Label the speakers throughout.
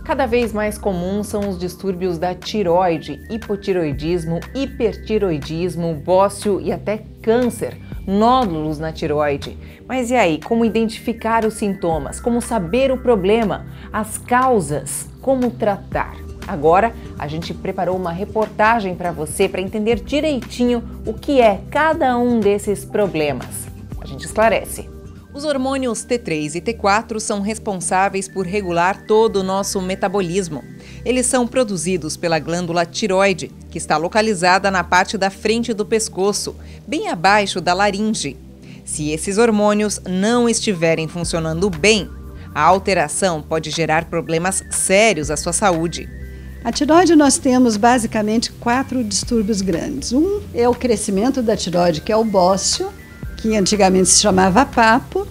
Speaker 1: Cada vez mais comuns são os distúrbios da tireoide, hipotireoidismo, hipertireoidismo, bócio e até câncer, nódulos na tireoide. Mas e aí, como identificar os sintomas? Como saber o problema? As causas? Como tratar? Agora, a gente preparou uma reportagem para você para entender direitinho o que é cada um desses problemas. A gente esclarece. Os hormônios T3 e T4 são responsáveis por regular todo o nosso metabolismo. Eles são produzidos pela glândula tireoide, que está localizada na parte da frente do pescoço, bem abaixo da laringe. Se esses hormônios não estiverem funcionando bem, a alteração pode gerar problemas sérios à sua saúde.
Speaker 2: A tireoide nós temos basicamente 4 distúrbios grandes. Um é o crescimento da tireoide, que é o bócio, que antigamente se chamava papo.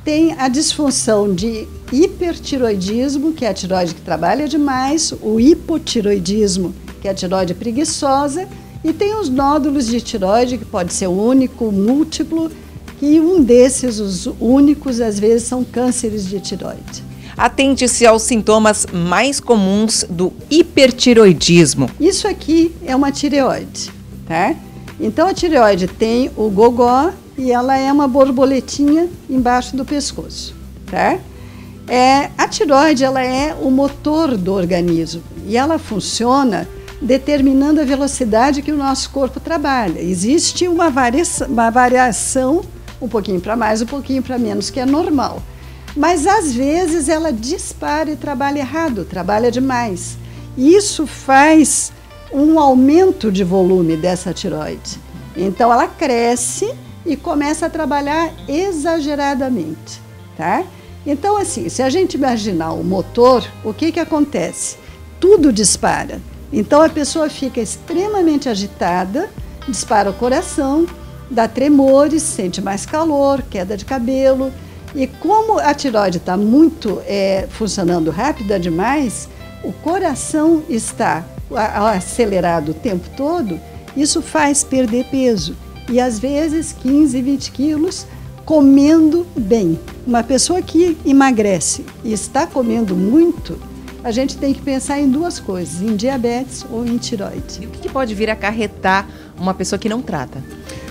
Speaker 2: Tem a disfunção de hipertireoidismo, que é a tireoide que trabalha demais, o hipotireoidismo, que é a tireoide preguiçosa, e tem os nódulos de tireoide, que pode ser único, múltiplo, e um desses, os únicos, às vezes são cânceres de tireoide.
Speaker 1: Atente-se aos sintomas mais comuns do hipertireoidismo.
Speaker 2: Isso aqui é uma tireoide, tá? Então a tireoide tem o gogó e ela é uma borboletinha embaixo do pescoço, tá? A tireoide, ela é o motor do organismo e ela funciona determinando a velocidade que o nosso corpo trabalha. Existe uma variação, um pouquinho para mais, um pouquinho para menos, que é normal. Mas às vezes ela dispara e trabalha errado, trabalha demais. Isso faz um aumento de volume dessa tireoide. Então ela cresce e começa a trabalhar exageradamente, tá? Então assim, se a gente imaginar o motor, o que acontece? Tudo dispara. Então a pessoa fica extremamente agitada, dispara o coração, dá tremores, sente mais calor, queda de cabelo. E como a tireoide está muito funcionando rápida demais, o coração está acelerado o tempo todo, isso faz perder peso. E às vezes 15, 20 quilos comendo bem. Uma pessoa que emagrece e está comendo muito, a gente tem que pensar em 2 coisas, em diabetes ou em tireoide.
Speaker 1: E o que pode vir a acarretar uma pessoa que não trata?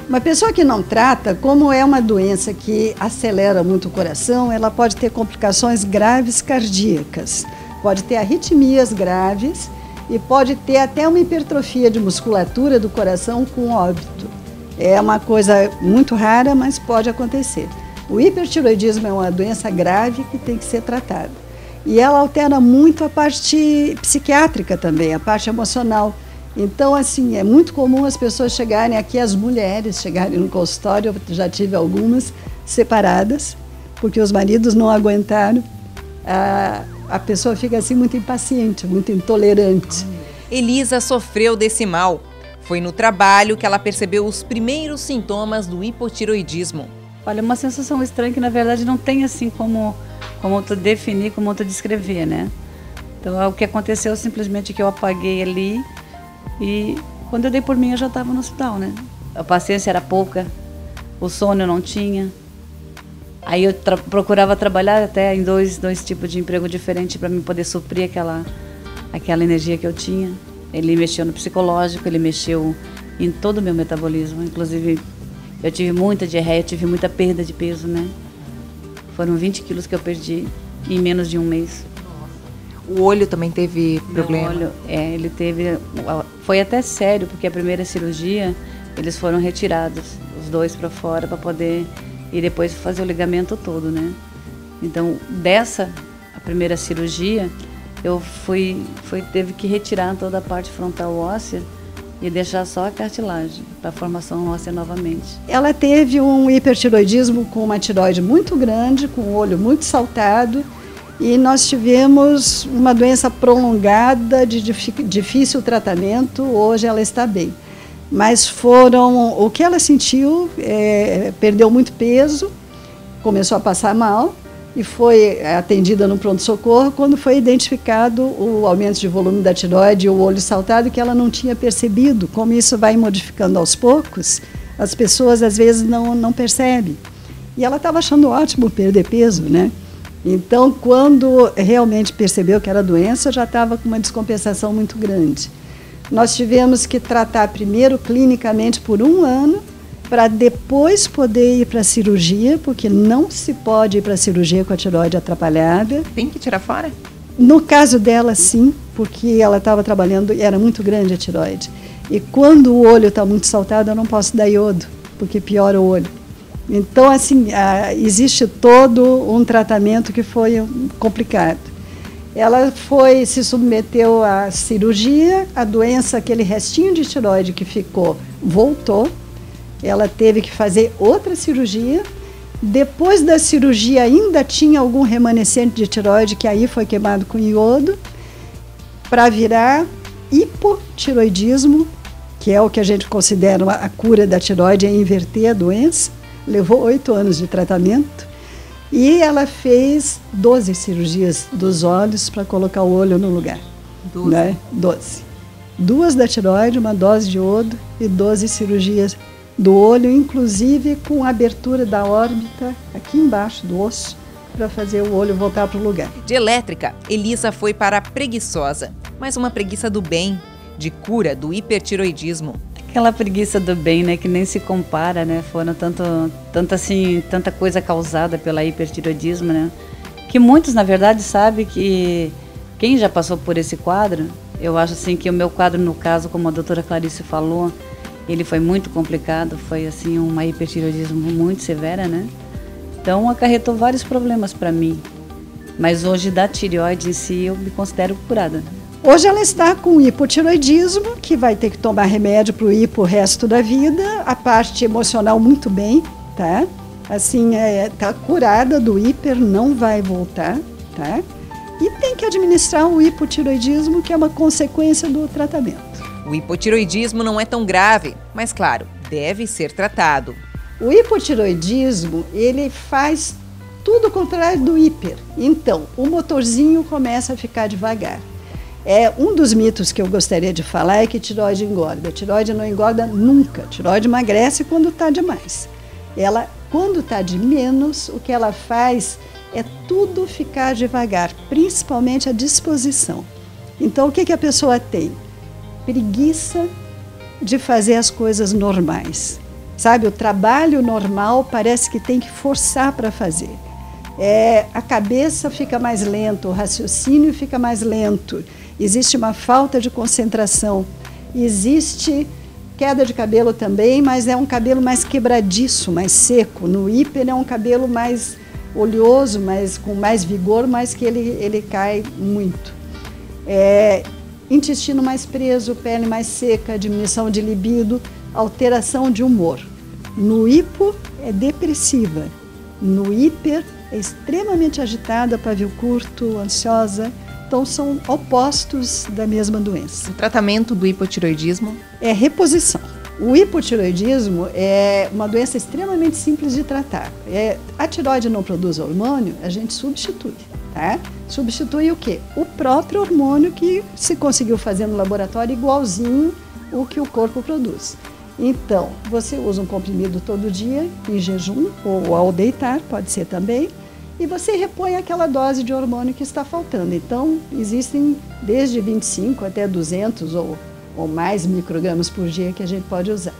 Speaker 2: Uma pessoa que não trata, como é uma doença que acelera muito o coração, ela pode ter complicações graves cardíacas, pode ter arritmias graves e pode ter até uma hipertrofia de musculatura do coração com óbito. É uma coisa muito rara, mas pode acontecer. O hipertireoidismo é uma doença grave que tem que ser tratada. E ela altera muito a parte psiquiátrica também, a parte emocional. Então, assim, é muito comum as pessoas chegarem aqui, as mulheres chegarem no consultório, eu já tive algumas separadas, porque os maridos não aguentaram. A pessoa fica assim muito impaciente, muito intolerante.
Speaker 1: Elisa sofreu desse mal. Foi no trabalho que ela percebeu os primeiros sintomas do hipotireoidismo.
Speaker 3: Olha, uma sensação estranha que na verdade não tem assim como tu definir, como tu descrever, né? Então, o que aconteceu simplesmente que eu apaguei ali. E quando eu dei por mim, eu já estava no hospital, né? A paciência era pouca, o sono eu não tinha. Aí eu procurava trabalhar até em dois tipos de emprego diferentes para me poder suprir aquela energia que eu tinha. Ele mexeu no psicológico, ele mexeu em todo o meu metabolismo. Inclusive, eu tive muita diarreia, eu tive muita perda de peso, né? Foram 20 quilos que eu perdi em menos de um mês.
Speaker 1: O olho também teve problema?
Speaker 3: O olho, ele teve... Foi até sério, porque a primeira cirurgia, eles foram retirados, os 2 para fora, para poder... E depois fazer o ligamento todo, né? Então, a primeira cirurgia, eu teve que retirar toda a parte frontal óssea e deixar só a cartilagem, para a formação óssea novamente.
Speaker 2: Ela teve um hipertireoidismo com uma tireoide muito grande, com o olho muito saltado, e nós tivemos uma doença prolongada de difícil tratamento. Hoje ela está bem. Mas o que ela sentiu, perdeu muito peso, começou a passar mal e foi atendida no pronto-socorro quando foi identificado o aumento de volume da tireoide e o olho saltado, que ela não tinha percebido. Como isso vai modificando aos poucos, as pessoas às vezes não percebem. E ela estava achando ótimo perder peso, né? Então, quando realmente percebeu que era doença, já estava com uma descompensação muito grande. Nós tivemos que tratar primeiro clinicamente por 1 ano, para depois poder ir para a cirurgia, porque não se pode ir para a cirurgia com a tireoide atrapalhada.
Speaker 1: Tem que tirar fora?
Speaker 2: No caso dela, sim, porque ela estava trabalhando, era muito grande a tireoide. E quando o olho está muito saltado, eu não posso dar iodo, porque piora o olho. Então, assim, existe todo um tratamento que foi complicado. Ela se submeteu à cirurgia, a doença, aquele restinho de tireoide que ficou, voltou. Ela teve que fazer outra cirurgia. Depois da cirurgia ainda tinha algum remanescente de tireoide, que aí foi queimado com iodo, para virar hipotireoidismo, que é o que a gente considera a cura da tireoide, é inverter a doença. Levou 8 anos de tratamento e ela fez 12 cirurgias dos olhos para colocar o olho no lugar.
Speaker 1: 12?
Speaker 2: Né? 12. 2 da tireoide, uma dose de iodo e 12 cirurgias do olho, inclusive com a abertura da órbita aqui embaixo do osso, para fazer o olho voltar para o lugar.
Speaker 1: De elétrica, Elisa foi para a preguiçosa, mas uma preguiça do bem, de cura do hipertireoidismo.
Speaker 3: Aquela preguiça do bem, né, que nem se compara, né? Foram tanta coisa causada pela hipertireoidismo, né? Que muitos, na verdade, sabem que quem já passou por esse quadro, eu acho assim que o meu quadro, no caso, como a doutora Clarice falou, ele foi muito complicado, foi assim uma hipertireoidismo muito severa, né? Então acarretou vários problemas para mim. Mas hoje da tireoide em si eu me considero curada.
Speaker 2: Hoje ela está com hipotireoidismo, que vai ter que tomar remédio para o hipo o resto da vida. A parte emocional muito bem, tá? Assim, tá curada do hiper, não vai voltar, tá? E tem que administrar o hipotireoidismo, que é uma consequência do tratamento.
Speaker 1: O hipotireoidismo não é tão grave, mas claro, deve ser tratado.
Speaker 2: O hipotireoidismo, ele faz tudo o contrário do hiper. Então, o motorzinho começa a ficar devagar. Um dos mitos que eu gostaria de falar é que tireoide engorda. A tireoide não engorda nunca. A tireoide emagrece quando está demais. Ela, quando está de menos, o que ela faz é tudo ficar devagar, principalmente a disposição. Então, o que a pessoa tem? Preguiça de fazer as coisas normais. Sabe, o trabalho normal parece que tem que forçar para fazer. A cabeça fica mais lenta, o raciocínio fica mais lento. Existe uma falta de concentração, existe queda de cabelo também, mas é um cabelo mais quebradiço, mais seco. No hiper é um cabelo mais oleoso, com mais vigor, mas que ele cai muito. Intestino mais preso, pele mais seca, diminuição de libido, alteração de humor. No hipo é depressiva, no hiper é extremamente agitada, pavio curto, ansiosa. Então, são opostos da mesma doença.
Speaker 1: O tratamento do hipotireoidismo?
Speaker 2: É reposição. O hipotireoidismo é uma doença extremamente simples de tratar. A tireoide não produz hormônio, a gente substitui. Tá? Substitui o quê? O próprio hormônio que se conseguiu fazer no laboratório igualzinho o que o corpo produz. Então, você usa um comprimido todo dia, em jejum, ou ao deitar, pode ser também, e você repõe aquela dose de hormônio que está faltando. Então, existem desde 25 até 200 ou mais microgramas por dia que a gente pode usar.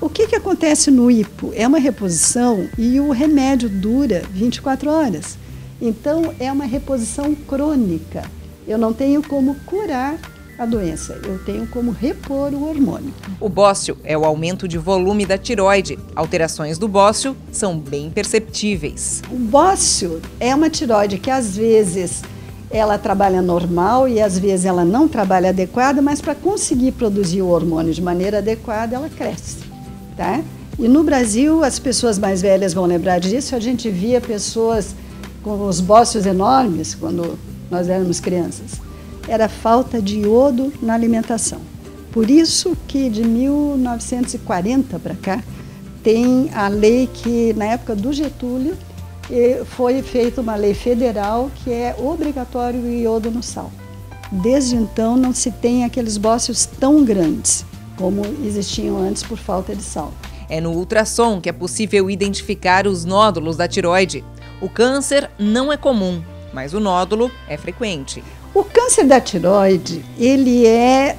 Speaker 2: O que acontece no hipo? É uma reposição e o remédio dura 24 horas. Então, é uma reposição crônica. Eu não tenho como curar a doença, eu tenho como repor o hormônio.
Speaker 1: O bócio é o aumento de volume da tireoide. Alterações do bócio são bem perceptíveis.
Speaker 2: O bócio é uma tireoide que às vezes ela trabalha normal e às vezes ela não trabalha adequada, mas para conseguir produzir o hormônio de maneira adequada, ela cresce, tá? E no Brasil, as pessoas mais velhas vão lembrar disso, a gente via pessoas com os bócios enormes quando nós éramos crianças. Era falta de iodo na alimentação. Por isso que de 1940 para cá, tem a lei que, na época do Getúlio, foi feita uma lei federal que é obrigatório o iodo no sal. Desde então não se tem aqueles bócios tão grandes como existiam antes por falta de sal.
Speaker 1: É no ultrassom que é possível identificar os nódulos da tireoide. O câncer não é comum, mas o nódulo é frequente.
Speaker 2: O câncer da tireoide, ele é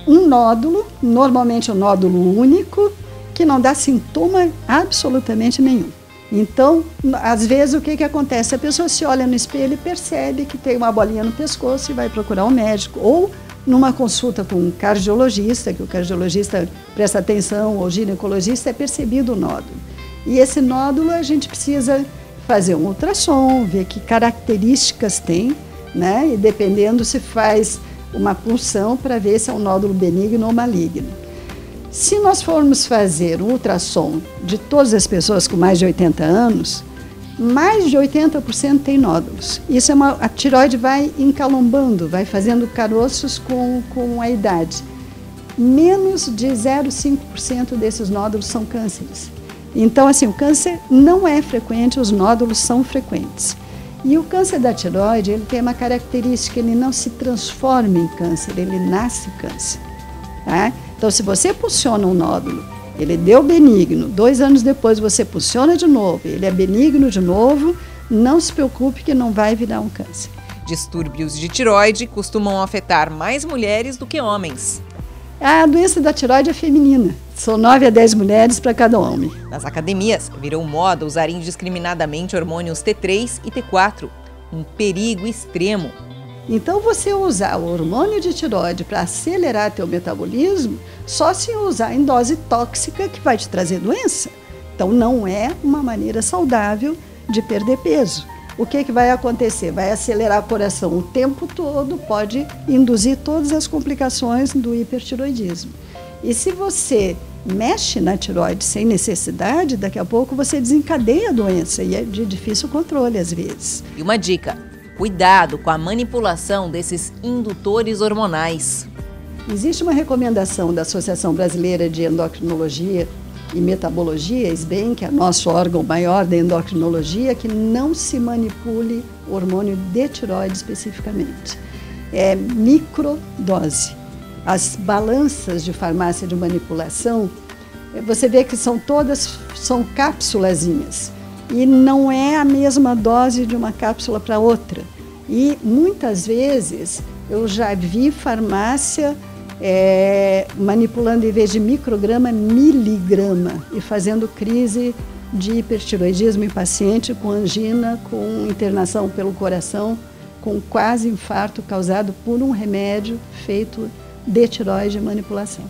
Speaker 2: um nódulo, normalmente um nódulo único, que não dá sintoma absolutamente nenhum. Então, às vezes, o que acontece? A pessoa se olha no espelho e percebe que tem uma bolinha no pescoço e vai procurar um médico. Ou numa consulta com um cardiologista, que o cardiologista presta atenção, ou ginecologista, é percebido o nódulo. E esse nódulo a gente precisa fazer um ultrassom, ver que características tem, né? E dependendo se faz uma punção para ver se é um nódulo benigno ou maligno. Se nós formos fazer um ultrassom de todas as pessoas com mais de 80 anos, mais de 80% tem nódulos. Isso a tireoide vai encalombando, vai fazendo caroços com a idade. Menos de 0,5% desses nódulos são cânceres. Então, assim, o câncer não é frequente, os nódulos são frequentes. E o câncer da tireoide, ele tem uma característica, ele não se transforma em câncer, ele nasce câncer. Tá? Então, se você pulsiona um nódulo, ele deu benigno, 2 anos depois você pulsiona de novo, ele é benigno de novo, não se preocupe que não vai virar um câncer.
Speaker 1: Distúrbios de tireoide costumam afetar mais mulheres do que homens.
Speaker 2: A doença da tireoide é feminina, são 9 a 10 mulheres para cada homem.
Speaker 1: Nas academias, virou moda usar indiscriminadamente hormônios T3 e T4, um perigo extremo.
Speaker 2: Então, você usar o hormônio de tireoide para acelerar teu metabolismo, só se usar em dose tóxica que vai te trazer doença. Então, não é uma maneira saudável de perder peso. O que vai acontecer? Vai acelerar o coração o tempo todo, pode induzir todas as complicações do hipertireoidismo. E se você mexe na tireoide sem necessidade, daqui a pouco você desencadeia a doença e é de difícil controle às vezes.
Speaker 1: E uma dica: cuidado com a manipulação desses indutores hormonais.
Speaker 2: Existe uma recomendação da Associação Brasileira de Endocrinologia e Metabologia, SBEM, que é nosso órgão maior da endocrinologia, que não se manipule o hormônio de tireoide especificamente. É microdose. As balanças de farmácia de manipulação, você vê que são cápsulazinhas. E não é a mesma dose de uma cápsula para outra. E muitas vezes eu já vi farmácia manipulando em vez de micrograma, miligrama e fazendo crise de hipertireoidismo em paciente com angina, com internação pelo coração, com quase infarto causado por um remédio feito de tireoide e manipulação.